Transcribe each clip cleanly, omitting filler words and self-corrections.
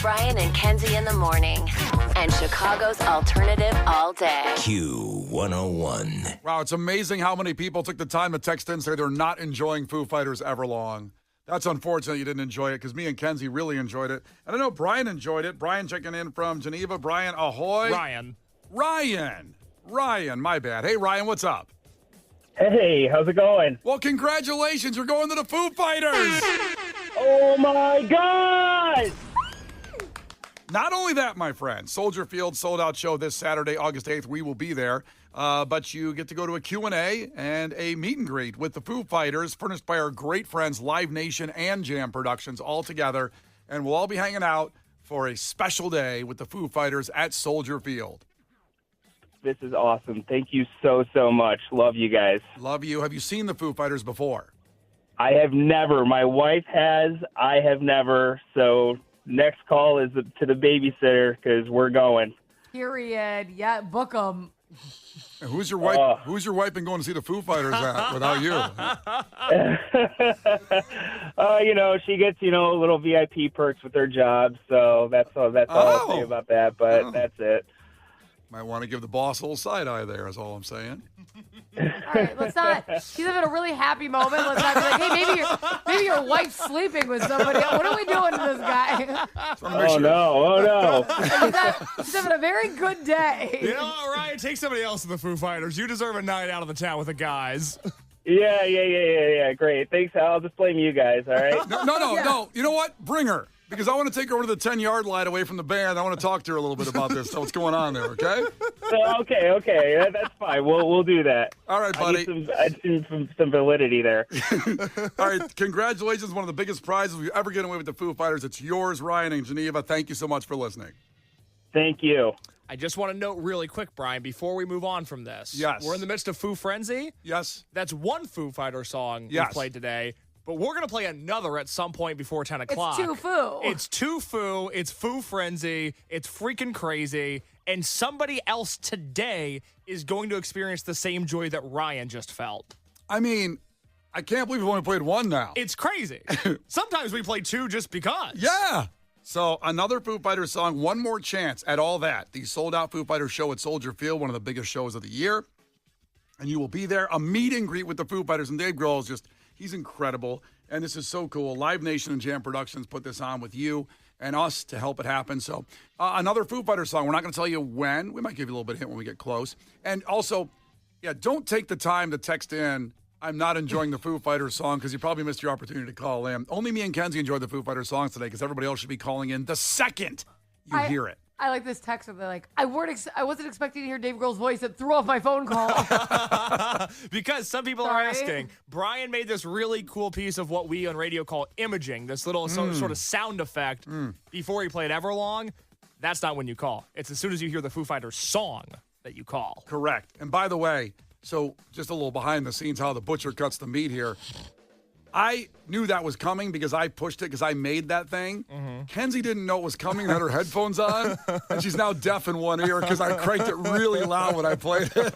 Brian and Kenzie in the morning. And Chicago's alternative all day. Q101. Wow, it's amazing how many people took the time to text in and say they're not enjoying Foo Fighters Everlong. That's unfortunate you didn't enjoy it because me and Kenzie really enjoyed it. And I know Brian enjoyed it. Brian checking in from Geneva. Brian, ahoy. Ryan, my bad. Hey, Ryan, what's up? Hey, how's it going? Well, congratulations. You're going to the Foo Fighters. Oh, my God! Not only that, my friend, Soldier Field sold-out show this Saturday, August 8th. We will be there. But you get to go to a Q&A and a meet and greet with the Foo Fighters, furnished by our great friends Live Nation and Jam Productions all together. And we'll all be hanging out for a special day with the Foo Fighters at Soldier Field. This is awesome. Thank you so much. Love you guys. Love you. Have you seen the Foo Fighters before? I have never. My wife has. I have never. So next call is to the babysitter because we're going. Period. Yeah, book them. Who's your wife? Who's your wife been going to see the Foo Fighters at without you? She gets little VIP perks with her job, so that's all I'll say about that. But that's it. Might want to give the boss a little side eye there. Is all I'm saying. All right, let's not. She's having a really happy moment. Let's not be like, hey, maybe your wife's sleeping with somebody. What are we doing to this guy? Oh no! She's having a very good day. You know what, Ryan? Take somebody else to the Foo Fighters. You deserve a night out of the town with the guys. Yeah. Great. Thanks. I'll just blame you guys. All right. No. You know what? Bring her. Because I want to take her over to the 10-yard line away from the band. I want to talk to her a little bit about this. So what's going on there, okay? Okay. That's fine. We'll do that. All right, buddy. I need some validity there. All right. Congratulations. One of the biggest prizes we ever get away with the Foo Fighters. It's yours, Ryan in Geneva. Thank you so much for listening. Thank you. I just want to note really quick, Brian, before we move on from this. Yes. We're in the midst of Foo Frenzy. Yes. That's one Foo Fighter song we played today. But we're going to play another at some point before 10 o'clock. It's too Foo. It's too Foo. It's Foo Frenzy. It's freaking crazy. And somebody else today is going to experience the same joy that Ryan just felt. I mean, I can't believe we've only played one now. It's crazy. Sometimes we play two just because. Yeah. So another Foo Fighters song, one more chance at all that. The sold-out Foo Fighters show at Soldier Field, one of the biggest shows of the year. And you will be there. A meet and greet with the Foo Fighters. And Dave Grohl is just... he's incredible, and this is so cool. Live Nation and Jam Productions put this on with you and us to help it happen. So another Foo Fighters song. We're not going to tell you when. We might give you a little bit of hint when we get close. And also, don't take the time to text in, I'm not enjoying the Foo Fighters song, because you probably missed your opportunity to call in. Only me and Kenzie enjoyed the Foo Fighters songs today, because everybody else should be calling in the second you hear it. I like this text where they're like, I wasn't expecting to hear Dave Grohl's voice. It threw off my phone call. Because some people are asking. Brian made this really cool piece of what we on radio call imaging, this little sort of sound effect before he played Everlong. That's not when you call. It's as soon as you hear the Foo Fighters song that you call. Correct. And by the way, so just a little behind the scenes how the butcher cuts the meat here. I knew that was coming because I pushed it because I made that thing. Mm-hmm. Kenzie didn't know it was coming and had her headphones on, and she's now deaf in one ear because I cranked it really loud when I played it.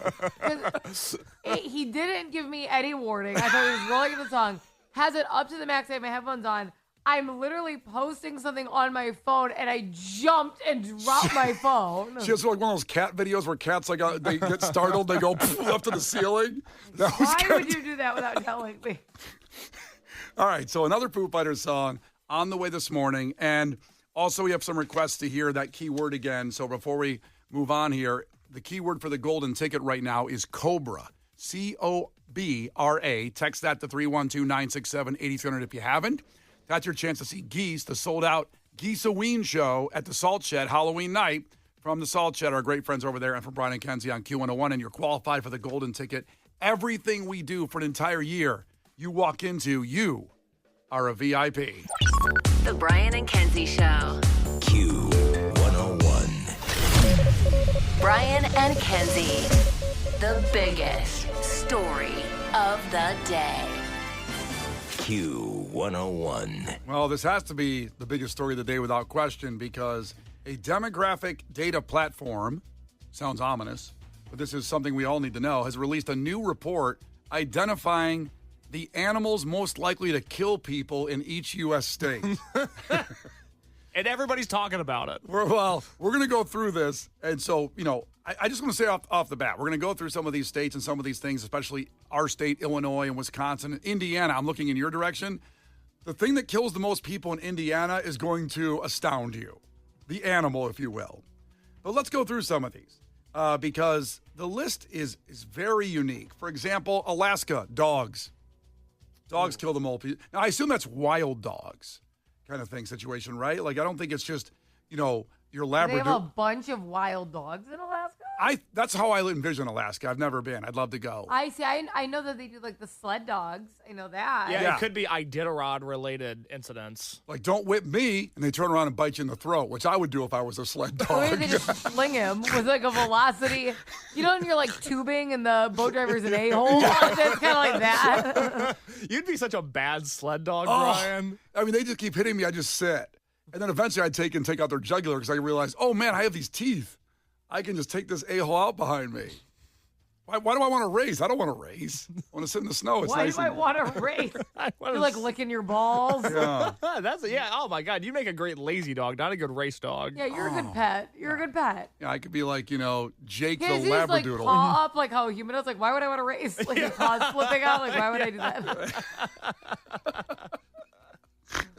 He didn't give me any warning. I thought he was rolling in the song. Has it up to the max. I have my headphones on. I'm literally posting something on my phone, and I jumped and dropped my phone. She has like one of those cat videos where cats they get startled, they go up to the ceiling. Why would you do that without telling me? All right, so another Foo Fighters song on the way this morning, and also we have some requests to hear that keyword again. So before we move on here, the keyword for the golden ticket right now is Cobra, COBRA. Text that to 312-967-8300 if you haven't. That's your chance to see Geese, the sold-out Geese-a-Ween show at the Salt Shed Halloween night from the Salt Shed, our great friends over there, and from Brian and Kenzie on Q101, and you're qualified for the golden ticket. Everything we do for an entire year, you walk into, you are a VIP. The Brian and Kenzie Show. Q101. Brian and Kenzie. The biggest story of the day. Q101. Well, this has to be the biggest story of the day without question, because a demographic data platform, sounds ominous, but this is something we all need to know, has released a new report identifying the animals most likely to kill people in each U.S. state. And everybody's talking about it. We're going to go through this. And so, I just want to say off the bat, we're going to go through some of these states and some of these things, especially our state, Illinois and Wisconsin. And Indiana, I'm looking in your direction. The thing that kills the most people in Indiana is going to astound you. The animal, if you will. But let's go through some of these because the list is very unique. For example, Alaska, dogs. Dogs kill the most people. Now, I assume that's wild dogs kind of thing situation, right? Like, I don't think it's just, your Labrador. They have a bunch of wild dogs in Alaska? That's how I envision Alaska. I've never been. I'd love to go. I see. I know that they do like the sled dogs. I know that. Yeah, it could be Iditarod-related incidents. Like, don't whip me, and they turn around and bite you in the throat, which I would do if I was a sled dog. Or they just sling him with like a velocity. When you're like tubing and the boat driver's an a-hole? It's kind of like that. You'd be such a bad sled dog, Oh, Brian. I mean, they just keep hitting me. I just sit. And then eventually I'd take out their jugular because I realize, oh, man, I have these teeth. I can just take this a-hole out behind me. Why do I want to race? I don't want to race. I want to sit in the snow. It's Why nice do I want to race? You're like licking your balls. Yeah. Oh my God, you make a great lazy dog, not a good race dog. Yeah, you're a good pet. You're a good pet. Yeah, I could be like, Jake Yeah, the you just like Labradoodle. paw up like how a human is. Like, why would I want to race? Like your paws flipping out. Like, why would I do that?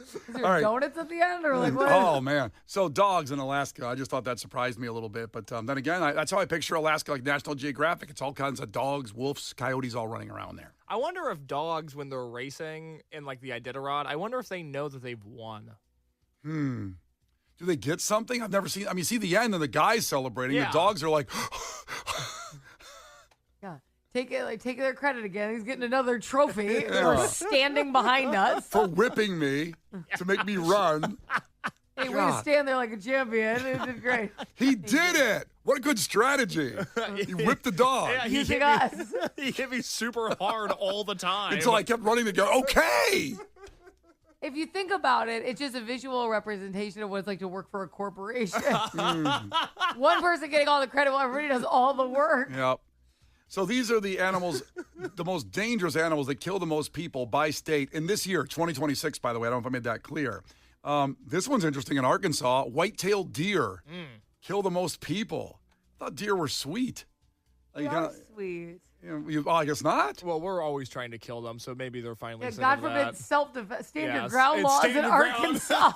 Is there All right. donuts at the end or like what? Oh, man. So dogs in Alaska, I just thought that surprised me a little bit. But then again, that's how I picture Alaska, like National Geographic. It's all kinds of dogs, wolves, coyotes all running around there. I wonder if dogs, when they're racing in like the Iditarod, I wonder if they know that they've won. Do they get something? I've never seen. I mean, see the end and the guys celebrating. Yeah. The dogs are like, Yeah. Take their credit again. He's getting another trophy for standing behind us. for whipping me to make me run. Hey, way to God. stand there like a champion. It did great. He did it. What a good strategy. He whipped the dog. Yeah, he Using hit us. me, he hit me super hard all the time. Until I kept running to go, okay. If you think about it, it's just a visual representation of what it's like to work for a corporation. One person getting all the credit while everybody does all the work. Yep. So these are the animals, the most dangerous animals that kill the most people by state in this year, 2026, by the way. I don't know if I made that clear. This one's interesting in Arkansas. White-tailed deer kill the most people. I thought deer were sweet. Like, They you are kinda- sweet. I guess not. Well, we're always trying to kill them, so maybe they're finally Yeah, sick God of forbid that. self-defense. Stand your Yes, ground it's laws stand in your ground. Arkansas.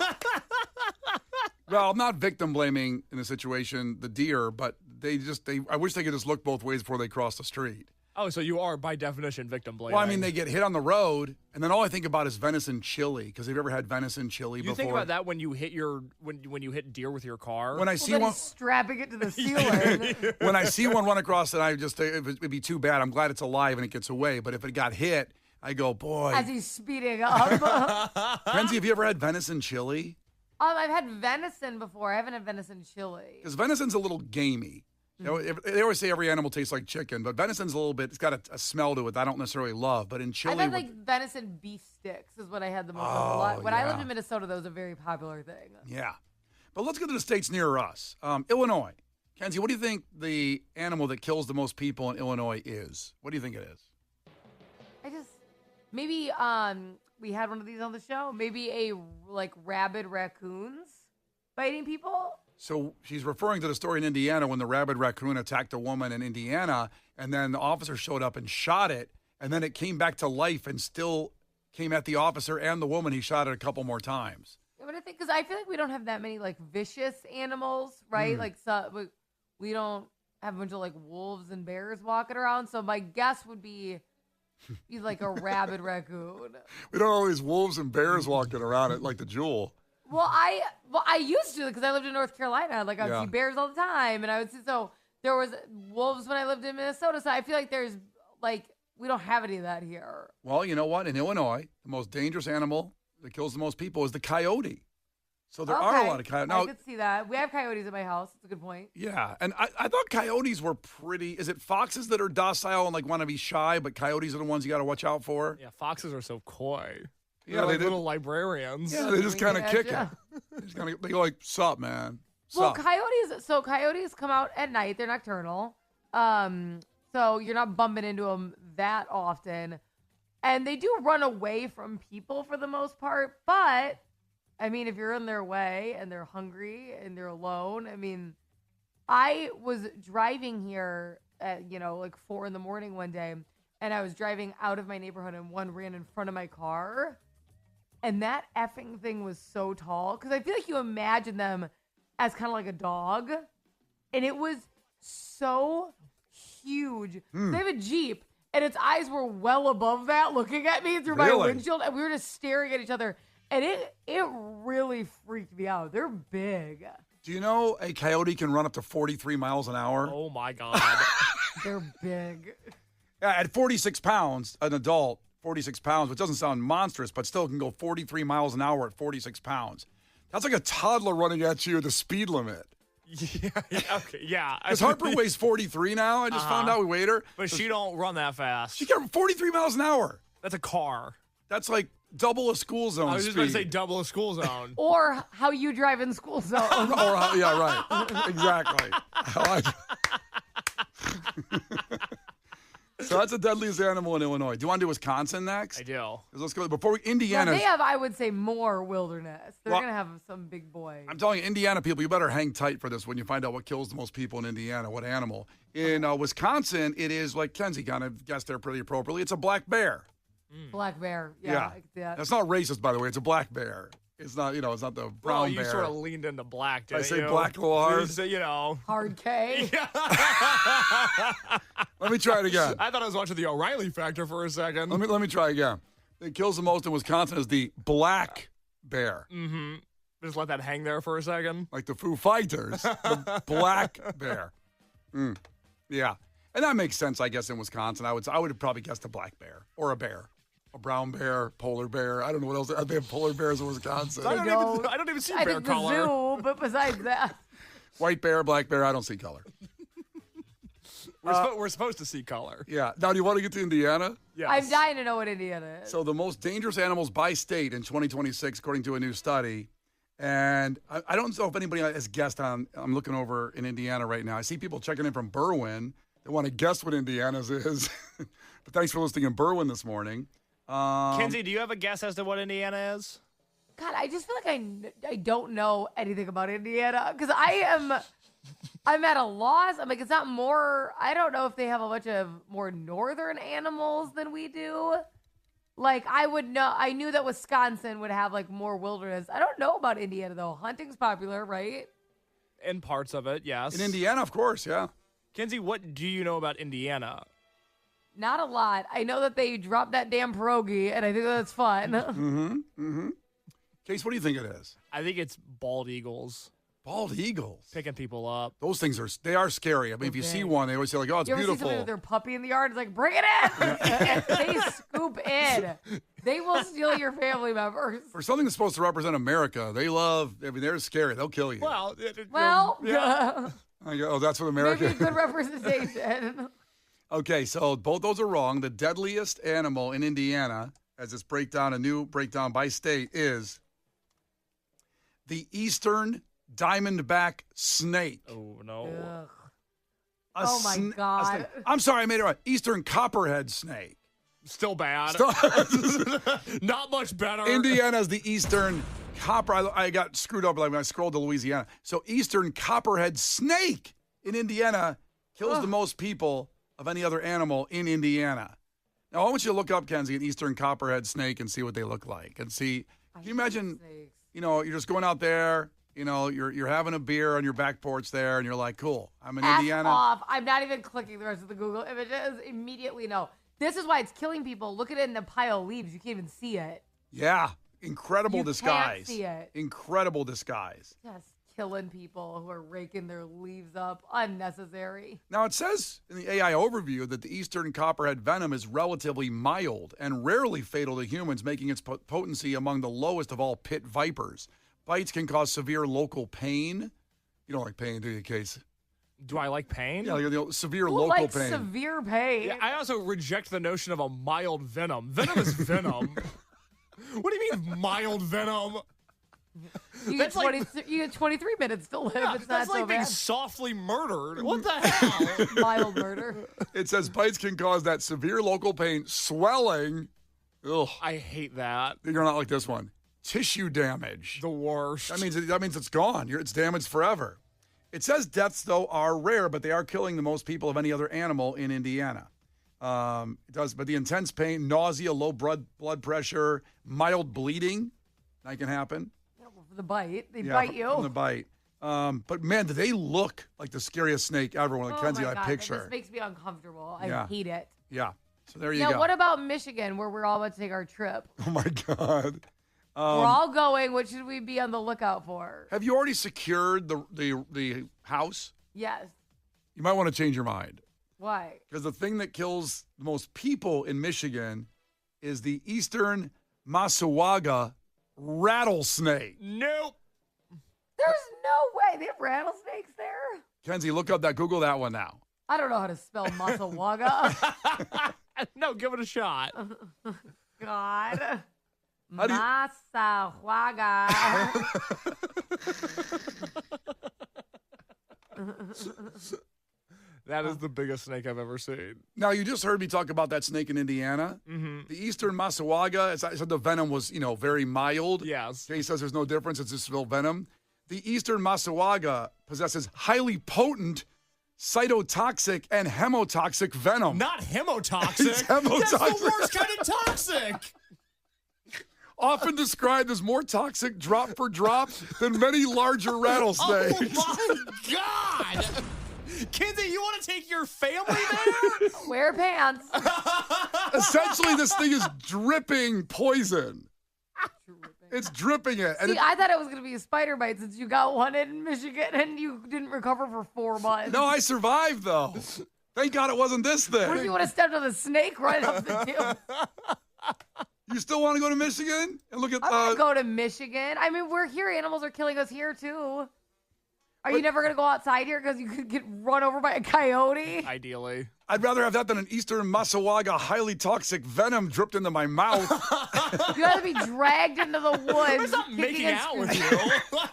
Well, I'm not victim blaming in the situation, the deer, but I wish they could just look both ways before they cross the street. Oh, so you are, by definition, victim blaming. Well, I mean, they get hit on the road, and then all I think about is venison chili. Because have you ever had venison chili You before? think about that when you hit when you hit deer with your car? When I Well, see then one, he's strapping it to the ceiling. when I see one run across, and it'd be too bad. I'm glad it's alive and it gets away. But if it got hit, I go, boy. As he's speeding up. Kenzie, have you ever had venison chili? I've had venison before. I haven't had venison chili. Because venison's a little gamey. They always say every animal tastes like chicken, but venison's a little bit, it's got a smell to it that I don't necessarily love. But in chili, I've had like venison beef sticks is what I had the most of a lot. When I yeah. lived in Minnesota, that was a very popular thing. yeah. But let's get to the states near us. Illinois. Kenzie, what do you think the animal that kills the most people in Illinois is? What do you think it is? Maybe we had one of these on the show. Maybe rabid raccoons biting people. So she's referring to the story in Indiana when the rabid raccoon attacked a woman in Indiana, and then the officer showed up and shot it, and then it came back to life and still came at the officer and the woman. He shot it a couple more times. Yeah, but I think because I feel like we don't have that many like vicious animals, right? Like we don't have a bunch of like wolves and bears walking around. So my guess would be he's like a rabid raccoon. We don't have all these wolves and bears walking around it like the Jewel. Well, I used to because I lived in North Carolina. Like I would Yeah. see bears all the time, and I would see there was wolves when I lived in Minnesota. So I feel like there's like we don't have any of that here. Well, you know what? In Illinois, the most dangerous animal that kills the most people is the coyote. So there are a lot of coyotes. I Now, could see that. We have coyotes at my house. That's a good point. yeah, and I thought coyotes were pretty. Is it foxes that are docile and like want to be shy, but coyotes are the ones you got to watch out for? Yeah, foxes are so coy. Yeah, They're like they do. little librarians. Yeah, they just kind of Yeah, kick yeah. it. They go like, "Sup, man." Well, Sup. coyotes come out at night. They're nocturnal. So you're not bumping into them that often. And they do run away from people for the most part, but I mean, if you're in their way and they're hungry and they're alone, I mean, I was driving here at, like 4 a.m. one day, and I was driving out of my neighborhood and one ran in front of my car. And that effing thing was so tall. Because I feel like you imagine them as kind of like a dog. And it was so huge. They have a Jeep, and its eyes were well above that, looking at me through my windshield. And we were just staring at each other. And it really freaked me out. They're big. Do you know a coyote can run up to 43 miles an hour? Oh, my God. They're big. At 46 pounds, an adult, 46 pounds, which doesn't sound monstrous, but still can go 43 miles an hour at 46 pounds. That's like a toddler running at you at the speed limit. Yeah, okay, yeah. Because Harper weighs 43 now. I just found out we weighed her. But she don't run that fast. She got 43 miles an hour. That's a car. That's like double a school zone I was speed. just going to say double a school zone. Or how you drive in school zone. Yeah, right. Exactly. So that's the deadliest animal in Illinois. Do you want to do Wisconsin next? I do. Let's go. Before Yeah, Indiana. they have, I would say, more wilderness. They're Well, going to have some big boys. I'm telling you, Indiana people, you better hang tight for this when you find out what kills the most people in Indiana, what animal. In Wisconsin, it is, like Kenzie kind of guessed there pretty appropriately, it's a black bear. Black bear. Yeah. I can see that. That's not racist, by the way. It's a black bear. It's not, it's not the brown Well, you bear. sort of leaned into black, didn't I you? say black a little hard? Hard K. Let me try it again. I thought I was watching the O'Reilly Factor for a second. Let me try again. It kills the most in Wisconsin is the black bear. Mm-hmm. Just let that hang there for a second. Like the Foo Fighters, the black bear. Yeah. And that makes sense, I guess, in Wisconsin. I would have probably guessed a black bear or a bear. A brown bear, polar bear. I don't know what else. They have polar bears in Wisconsin. I don't even see I bear think color. the zoo, but besides that. White bear, black bear, I don't see color. We're supposed to see color. Yeah. Now, do you want to get to Indiana? Yes. I'm dying to know what Indiana is. So the most dangerous animals by state in 2026, according to a new study. And I don't know if anybody has guessed on, I'm looking over in Indiana right now. I see people checking in from Berwyn. They want to guess what Indiana's is. But thanks for listening in Berwyn this morning. Kenzie, do you have a guess as to what Indiana is? God, I just feel like I don't know anything about Indiana because I'm at a loss. I'm like, it's not more. I don't know if they have a bunch of more northern animals than we do. Like, I would know. I knew that Wisconsin would have like more wilderness. I don't know about Indiana though. Hunting's popular, right? In parts of it, yes. In Indiana, of course, yeah. Kenzie, what do you know about Indiana? Not a lot. I know that they dropped that damn pierogi, and I think that's fun. Case, what do you think it is? I think it's bald eagles Bald eagles. picking people up. Those things are scary. I mean, if you see one, they always say like, "Oh, it's You ever see beautiful." somebody with their puppy in the yard? It's like, bring it in. They scoop in. They will steal your family members. For something that's supposed to represent America, they're scary. They'll kill you. Well, I go, oh, that's what America. maybe good representation. Okay, so both those are wrong. The deadliest animal in Indiana, as this a new breakdown by state, is the eastern diamondback snake. Oh, no. Ugh. A my snake. God. I'm sorry, I made it right. Eastern copperhead snake. Still bad. Not much better. Indiana's the eastern copper. I got screwed up when I scrolled to Louisiana. So eastern copperhead snake in Indiana kills the most people of any other animal in Indiana. Now, I want you to look up, Kenzie, an eastern copperhead snake and see what they look like. And see, can you imagine, you're just going out there, you're having a beer on your back porch there, and you're like, cool, I'm in Indiana. Off. I'm not even clicking the rest of the Google images. Immediately, no. This is why it's killing people. Look at it in the pile of leaves. You can't even see it. Yeah, incredible disguise. Can't see it. Incredible disguise. Just killing people who are raking their leaves up. Unnecessary. Now, it says in the AI overview that the eastern copperhead venom is relatively mild and rarely fatal to humans, making its potency among the lowest of all pit vipers. Bites can cause severe local pain. You don't like pain, do you, Case? Do I like pain? Yeah, severe Who local likes pain. severe pain? Yeah, I also reject the notion of a mild venom. Venom is venom. What do you mean mild venom? You get 23 minutes to live. Yeah, it's that's not like so being bad. softly murdered. What the hell? Mild murder. It says bites can cause that severe local pain, swelling. Ugh. I hate that. You're not like this one. tissue damage. The worst. That means it's gone. It's damaged forever. It says deaths, though, are rare, but they are killing the most people of any other animal in Indiana. It does, but the intense pain, nausea, low blood pressure, mild bleeding, that can happen. The bite. They bite you. From the bite. But man, do they look like the scariest snake ever? Like Kenzie, I picture. This makes me uncomfortable. I hate it. Yeah. So there you go. Now, what about Michigan, where we're all about to take our trip? Oh my God. We're all going. What should we be on the lookout for? Have you already secured the house? Yes. You might want to change your mind. Why? Because the thing that kills the most people in Michigan is the eastern Masawaga rattlesnake. Nope. There's no way. They have rattlesnakes there? Kenzie, Google that one now. I don't know how to spell Masawaga. No, give it a shot. God. How do you- Masawaga. That is the biggest snake I've ever seen. Now, you just heard me talk about that snake in Indiana. Mm-hmm. The eastern Masawaga, I said the venom was, very mild. Yes. He says there's no difference. It's just still venom. The eastern Masawaga possesses highly potent cytotoxic and hemotoxic venom. Not hemotoxic. It's hemotoxic. That's the worst kind of toxic. Often described as more toxic drop for drop than many larger rattlesnakes. Oh, my God. Kenzie, you want to take your family there? Wear pants. Essentially, this thing is dripping poison. It's dripping it. And See, I thought it was going to be a spider bite since you got one in Michigan and you didn't recover for 4 months. No, I survived, though. Thank God it wasn't this thing. What if you would have stepped on the snake right up the deal? You still want to go to Michigan and look at? I'm going to go to Michigan. I mean, we're here. Animals are killing us here, too. Are you never going to go outside here because you could get run over by a coyote? Ideally. I'd rather have that than an eastern Masawaga highly toxic venom dripped into my mouth. You have to be dragged into the woods. He's not making out with you.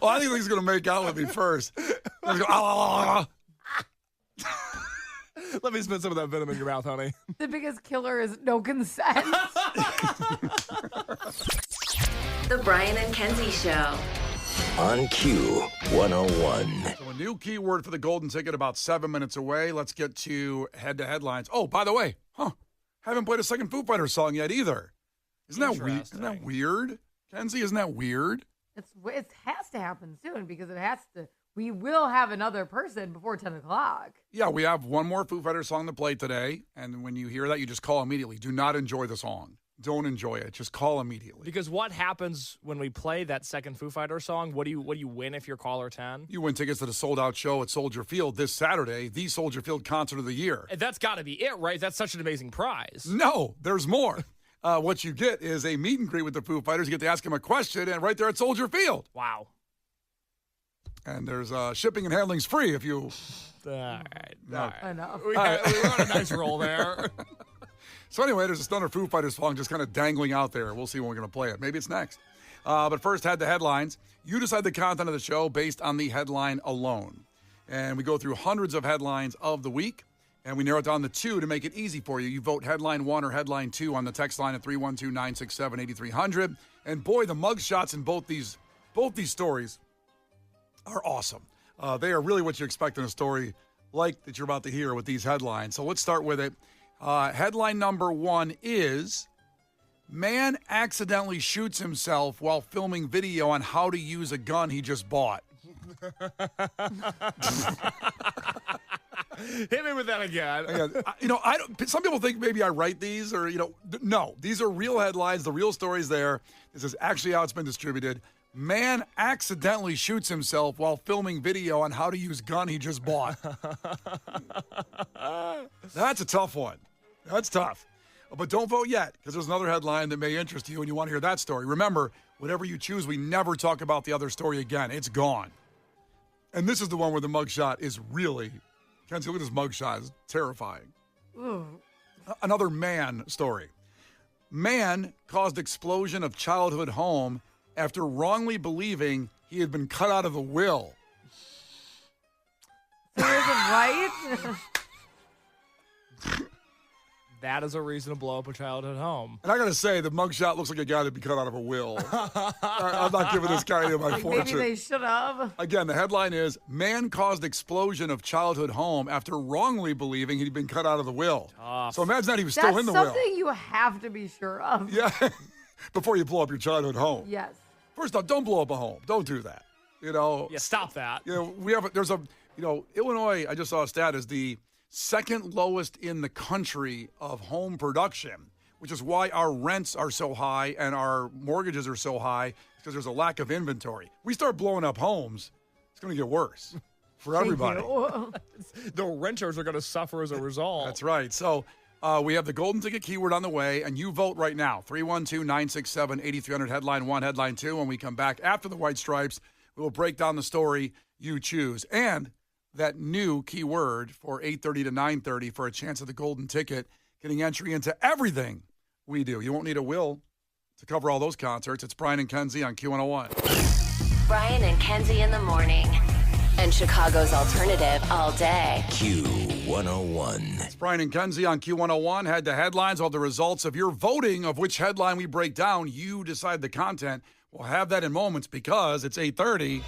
Well, I think he's going to make out with me first. Let's go, ah. Let me spit some of that venom in your mouth, honey. The biggest killer is no consent. The Brian and Kenzie Show. On Q 101. So a new keyword for the golden ticket about 7 minutes away. Let's get to head-to-headlines. Oh, by the way, haven't played a second Foo Fighters song yet either. Isn't that weird? Isn't that weird? Kenzie, isn't that weird? It has to happen soon because it has to. We will have another person before 10 o'clock. Yeah, we have one more Foo Fighters song to play today. And when you hear that, you just call immediately. Do not enjoy the song. Don't enjoy it. Just call immediately. Because what happens when we play that second Foo Fighters song? What do you win if you're caller 10? You win tickets to the sold-out show at Soldier Field this Saturday, the Soldier Field concert of the year. That's got to be it, right? That's such an amazing prize. No, there's more. What you get is a meet and greet with the Foo Fighters. You get to ask them a question, and right there at Soldier Field. Wow. And there's shipping and handling's free if you... All right. Enough. We're on a nice roll there. So anyway, there's a Stunner Foo Fighters song just kind of dangling out there. We'll see when we're going to play it. Maybe it's next. But first, head to headlines. You decide the content of the show based on the headline alone. And we go through hundreds of headlines of the week, and we narrow it down to 2 to make it easy for you. You vote headline 1 or headline 2 on the text line at 312-967-8300. And boy, the mug shots in both these stories are awesome. They are really what you expect in a story like that you're about to hear with these headlines. So let's start with it. Headline number 1 is, man accidentally shoots himself while filming video on how to use a gun he just bought. Hit me with that again. I don't. Some people think maybe I write these or, no. These are real headlines, the real story's there. This is actually how it's been distributed. Man accidentally shoots himself while filming video on how to use gun he just bought. That's a tough one. That's tough. But don't vote yet, because there's another headline that may interest you and you want to hear that story. Remember, whatever you choose, we never talk about the other story again. It's gone. And this is the one where the mugshot is really, Kenzie, look at this mugshot. It's terrifying. Ooh. Another man story. Man caused explosion of childhood home after wrongly believing he had been cut out of the will. So is it right? that is a reason to blow up a childhood home. And I got to say, the mugshot looks like a guy that'd be cut out of a will. I'm not giving this guy any of my fortune. Maybe they should have. Again, the headline is, man caused explosion of childhood home after wrongly believing he'd been cut out of the will. Tough. So imagine that he was still in the That's will. something you have to be sure of. Yeah, before you blow up your childhood home. Yes. First off, don't blow up a home. Don't do that. Yeah, stop that. Illinois, I just saw a stat, is the second lowest in the country of home production, which is why our rents are so high and our mortgages are so high, because there's a lack of inventory. We start blowing up homes, it's going to get worse for everybody. The renters are going to suffer as a result. That's right. So we have the golden ticket keyword on the way, and you vote right now. 312-967-8300, headline 1, headline 2. When we come back after the White Stripes, we will break down the story you choose. And that new keyword for 8:30 to 9:30 for a chance at the golden ticket, getting entry into everything we do. You won't need a will to cover all those concerts. It's Brian and Kenzie on Q101. Brian and Kenzie in the morning. And Chicago's alternative all day. Q101. It's Brian and Kenzie on Q101. Head to headlines, all the results of your voting of which headline we break down. You decide the content. We'll have that in moments because it's 8:30.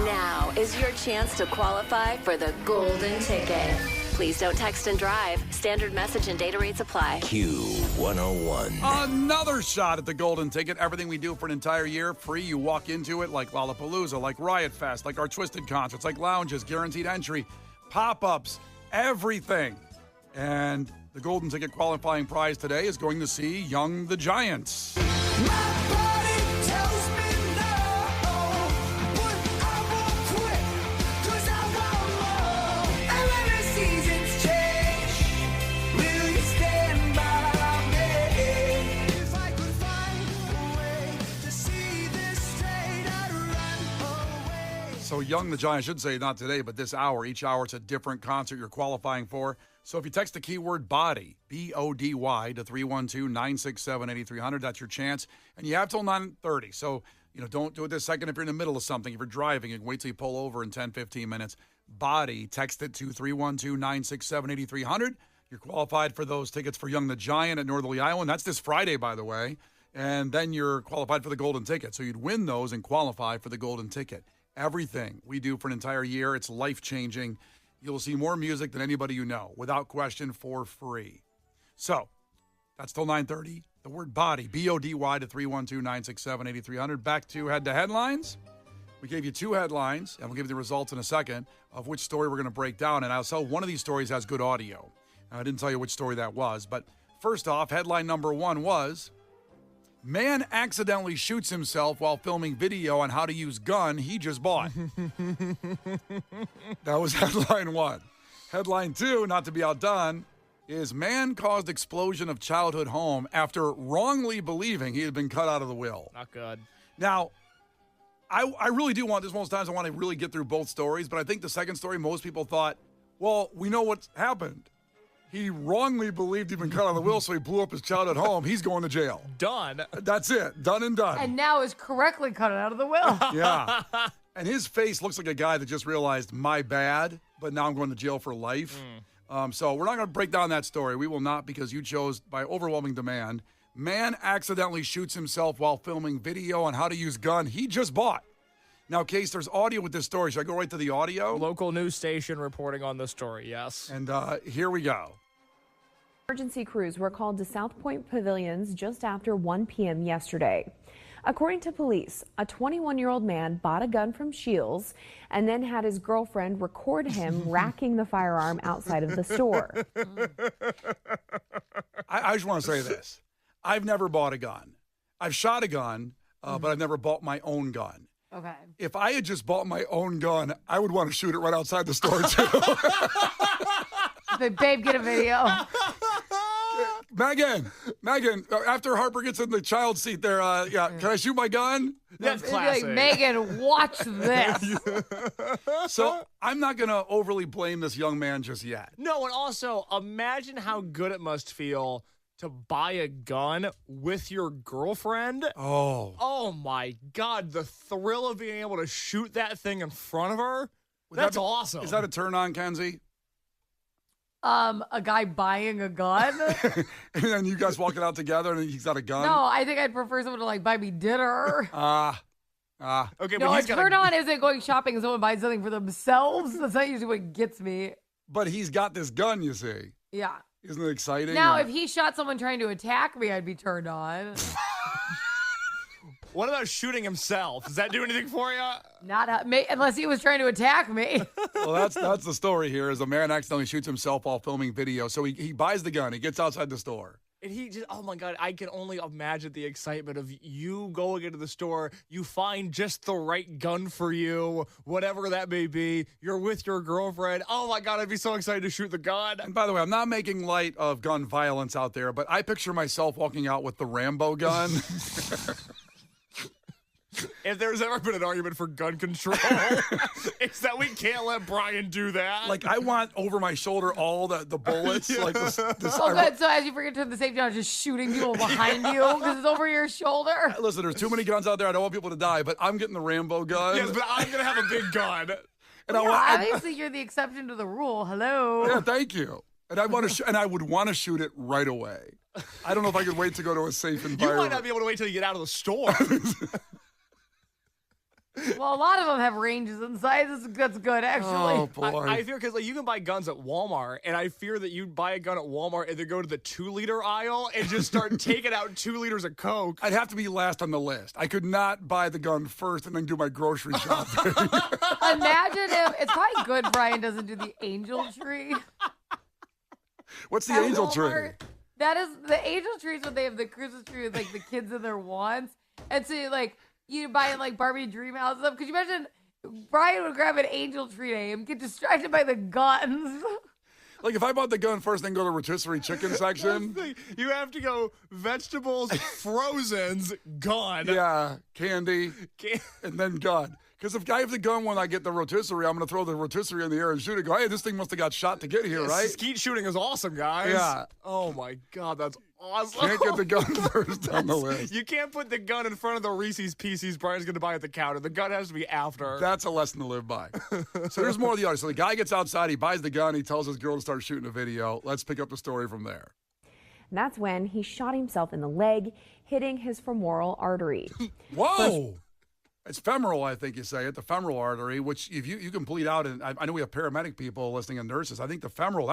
Now is your chance to qualify for the golden ticket. Please don't text and drive. Standard message and data rates apply. Q101. Another shot at the golden ticket. Everything we do for an entire year, free. You walk into it like Lollapalooza, like Riot Fest, like our Twisted concerts, like lounges, guaranteed entry, pop-ups, everything. And the golden ticket qualifying prize today is going to see Young the Giants. So Young the Giant, I should say not today, but this hour. Each hour it's a different concert you're qualifying for. So if you text the keyword BODY, B-O-D-Y, to 312-967-8300, that's your chance. And you have till 9:30. So, don't do it this second if you're in the middle of something. If you're driving, you can wait till you pull over in 10, 15 minutes. BODY, text it to 312-967-8300. You're qualified for those tickets for Young the Giant at Northerly Island. That's this Friday, by the way. And then you're qualified for the golden ticket. So you'd win those and qualify for the golden ticket. Everything we do for an entire year, it's life-changing. You'll see more music than anybody you know, without question, for free. So, that's till 9:30. The word BODY, B-O-D-Y, to 312-967-8300. Back to Head to Headlines. We gave you two headlines, and we'll give you the results in a second of which story we're going to break down. And I'll tell one of these stories has good audio. I didn't tell you which story that was. But first off, headline number one was, man accidentally shoots himself while filming video on how to use gun he just bought. That was headline one. Headline two, not to be outdone, is man caused explosion of childhood home after wrongly believing he had been cut out of the will. Not good. Now, I really do want this most times. I want to really get through both stories, but I think the second story, most people thought, well, we know what's happened. He wrongly believed he'd been cut out of the will, so he blew up his childhood home. He's going to jail. Done. That's it. Done and done. And now is correctly cut out of the will. Yeah. And his face looks like a guy that just realized, my bad, but now I'm going to jail for life. So we're not going to break down that story. We will not, because you chose by overwhelming demand. Man accidentally shoots himself while filming video on how to use gun he just bought. Now, Case, there's audio with this story. Should I go right to the audio? Local news station reporting on the story, yes. And here we go. Emergency crews were called to South Point Pavilions just after 1 p.m. yesterday. According to police, a 21-year-old man bought a gun from Shields and then had his girlfriend record him racking the firearm outside of the store. I just want to say this. I've never bought a gun. I've shot a gun, but I've never bought my own gun. Okay. If I had just bought my own gun, I would want to shoot it right outside the store, too. But babe, get a video. Megan, after Harper gets in the child seat there, can I shoot my gun? That's It'd be classic. like, Megan, watch this. So I'm not going to overly blame this young man just yet. No, and also imagine how good it must feel to buy a gun with your girlfriend. Oh my God, the thrill of being able to shoot that thing in front of her. That's awesome. Is that a turn on, Kenzie? A guy buying a gun? And then you guys walking out together and he's got a gun? No, I think I'd prefer someone to like buy me dinner. Okay, No, but a he's got turn on isn't going shopping and someone buys something for themselves. That's not usually what gets me. But he's got this gun, you see. Yeah. Isn't it exciting? Now, if he shot someone trying to attack me, I'd be turned on. What about shooting himself? Does that do anything for you? Not unless he was trying to attack me. Well, that's the story here. Is a man accidentally shoots himself while filming video. So he buys the gun. He gets outside the store. And he just, oh my God, I can only imagine the excitement of you going into the store, you find just the right gun for you, whatever that may be. You're with your girlfriend. Oh my God, I'd be so excited to shoot the gun. And by the way, I'm not making light of gun violence out there, but I picture myself walking out with the Rambo gun. If there's ever been an argument for gun control, it's that we can't let Brian do that. Like, I want over my shoulder all the bullets. Yeah. Like this Oh, good. So as you forget to turn the safety on, just shooting people behind you because it's over your shoulder. Listen, there's too many guns out there. I don't want people to die, but I'm getting the Rambo gun. Yes, but I'm going to have a big gun. And Obviously, you're the exception to the rule. Hello. Yeah, thank you. And I want to, and I would want to shoot it right away. I don't know if I could wait to go to a safe You environment. might not be able to wait till you get out of the store. Well, a lot of them have ranges and sizes. That's good, actually. Oh, boy. I fear because like you can buy guns at Walmart, and I fear that you buy a gun at Walmart and then go to the 2-liter aisle and just start taking out 2 liters of Coke. I'd have to be last on the list. I could not buy the gun first and then do my grocery shopping. Imagine if it's probably good Brian doesn't do the angel tree. What's the at angel Walmart. tree? That is the angel tree is when they have the Christmas tree with like the kids in their wands, and so like you buy like Barbie dream house stuff. Could you imagine Brian would grab an angel tree name, get distracted by the guns? Like, if I bought the gun first, then go to rotisserie chicken section. You have to go vegetables, frozens, gun. Yeah, candy, and then gun. Because if I have the gun when I get the rotisserie, I'm going to throw the rotisserie in the air and shoot it. Go, hey, this thing must have got shot to get here, right? Skeet shooting is awesome, guys. Yeah. Oh, my God, that's awesome. Can't get the gun first on the list. You can't put the gun in front of the Reese's Pieces Brian's going to buy at the counter. The gun has to be after. That's a lesson to live by. So there's more of the other. So the guy gets outside, he buys the gun, he tells his girl to start shooting a video. Let's pick up the story from there. And that's when he shot himself in the leg, hitting his femoral artery. Whoa! It's femoral, I think you say it, the femoral artery, which if you can bleed out, and I know we have paramedic people listening and nurses. I think the femoral,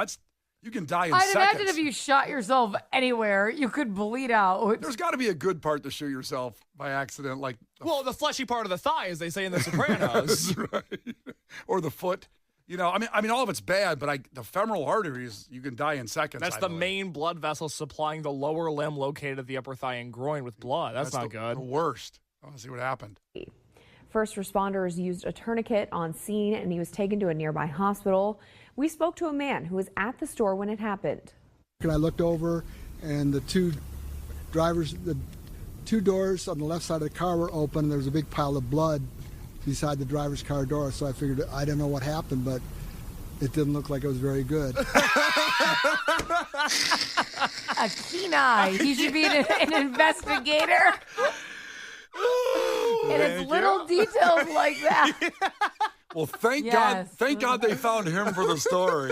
you can die in I'd seconds. imagine if you shot yourself anywhere, you could bleed out. There's got to be a good part to shoot yourself by accident, like Well, the fleshy part of the thigh, as they say in The Sopranos. right. Or the foot. You know, I mean, all of it's bad, but the femoral arteries, you can die in seconds. That's I the believe. main blood vessel supplying the lower limb located at the upper thigh and groin with blood. That's not good. The worst. I want to see what happened. First responders used a tourniquet on scene and he was taken to a nearby hospital. We spoke to a man who was at the store when it happened. And I looked over and the two doors on the left side of the car were open and there was a big pile of blood beside the driver's car door. So I figured, I don't know what happened, but it didn't look like it was very good. A keen eye. He should be an investigator. And it's little details like that. Well, thank Yes. God. Thank God they found him for the story.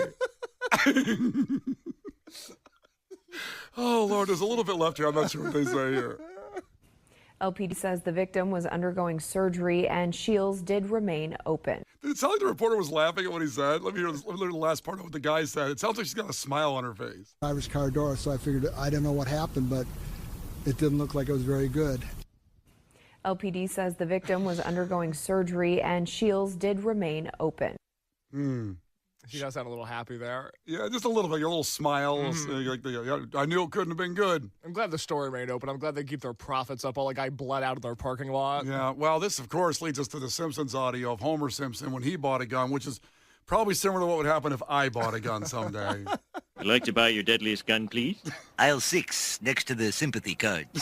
Oh, Lord, there's a little bit left here. I'm not sure what they say here. LPD says the victim was undergoing surgery and Shields did remain open. Did it sound like the reporter was laughing at what he said? Let me hear the last part of what the guy said. It sounds like she's got a smile on her face. Driver's car door, so I figured, I don't know what happened, but it didn't look like it was very good. LPD says the victim was undergoing surgery and Shields did remain open. She does sound a little happy there. Yeah, just a little bit. A little smile. I knew it couldn't have been good. I'm glad the store remained open. I'm glad they keep their profits up while a guy bled out of their parking lot. Yeah, well, this, of course, leads us to the Simpsons audio of Homer Simpson when he bought a gun, which is probably similar to what would happen if I bought a gun someday. I'd like to buy your deadliest gun, please. Aisle 6, next to the sympathy cards.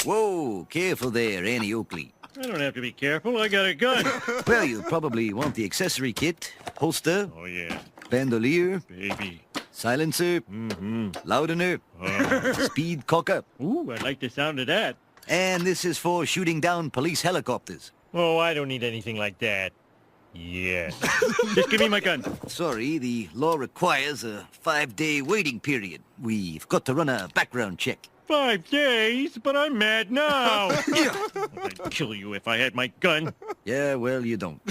Whoa, careful there, Annie Oakley. I don't have to be careful. I got a gun. Well, you'll probably want the accessory kit, holster, Oh, yeah. bandolier, Baby. silencer, loudener, speed cocker. Ooh, I like the sound of that. And this is for shooting down police helicopters. Oh, I don't need anything like that. Yes. Just give me my gun. Sorry, the law requires a 5-day waiting period. We've got to run a background check. 5 days? But I'm mad now. I'd kill you if I had my gun. Yeah, well, you don't.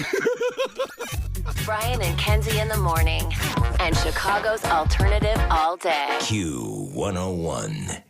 Brian and Kenzie in the morning. And Chicago's alternative all day. Q101.